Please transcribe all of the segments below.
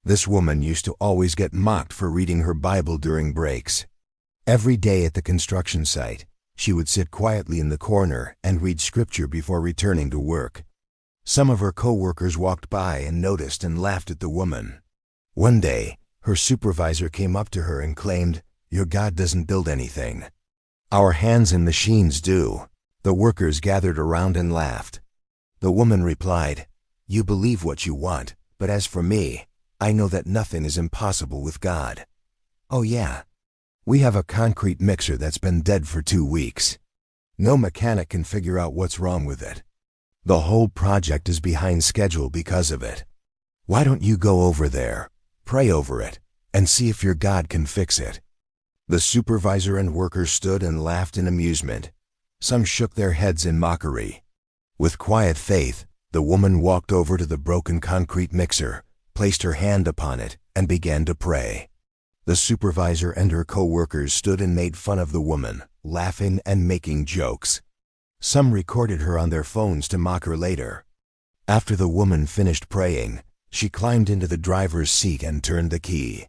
This woman used to always get mocked for reading her Bible during breaks. Every day at the construction site, she would sit quietly in the corner and read scripture before returning to work. Some of her co-workers walked by and noticed and laughed at the woman. One day, her supervisor came up to her and claimed, "Your God doesn't build anything. Our hands and machines do." The workers gathered around and laughed. The woman replied, "You believe what you want, but as for me, I know that nothing is impossible with God. Oh yeah, we have a concrete mixer that's been dead for 2 weeks. No mechanic can figure out what's wrong with it. The whole project is behind schedule because of it. Why don't you go over there, pray over it, and see if your God can fix it?" The supervisor and workers stood and laughed in amusement. Some shook their heads in mockery. With quiet faith, the woman walked over to the broken concrete mixer, placed her hand upon it, and began to pray. The supervisor and her co-workers stood and made fun of the woman, laughing and making jokes. Some recorded her on their phones to mock her later. After the woman finished praying, she climbed into the driver's seat and turned the key.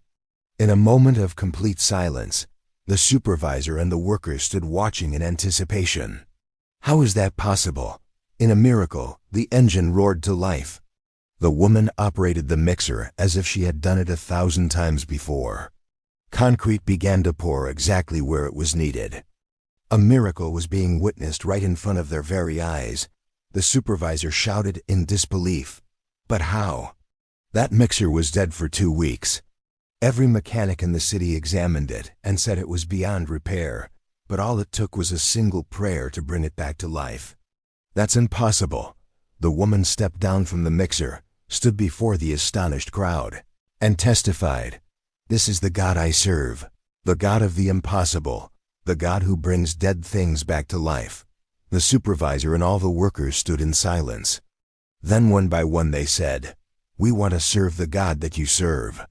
In a moment of complete silence, the supervisor and the workers stood watching in anticipation. How is that possible? In a miracle, the engine roared to life. The woman operated the mixer as if she had done it 1,000 times before. Concrete began to pour exactly where it was needed. A miracle was being witnessed right in front of their very eyes. The supervisor shouted in disbelief. But how? That mixer was dead for 2 weeks. Every mechanic in the city examined it and said it was beyond repair, but all it took was a single prayer to bring it back to life. That's impossible. The woman stepped down from the mixer, stood before the astonished crowd, and testified, "This is the God I serve, the God of the impossible, the God who brings dead things back to life." The supervisor and all the workers stood in silence. Then one by one they said, "We want to serve the God that you serve."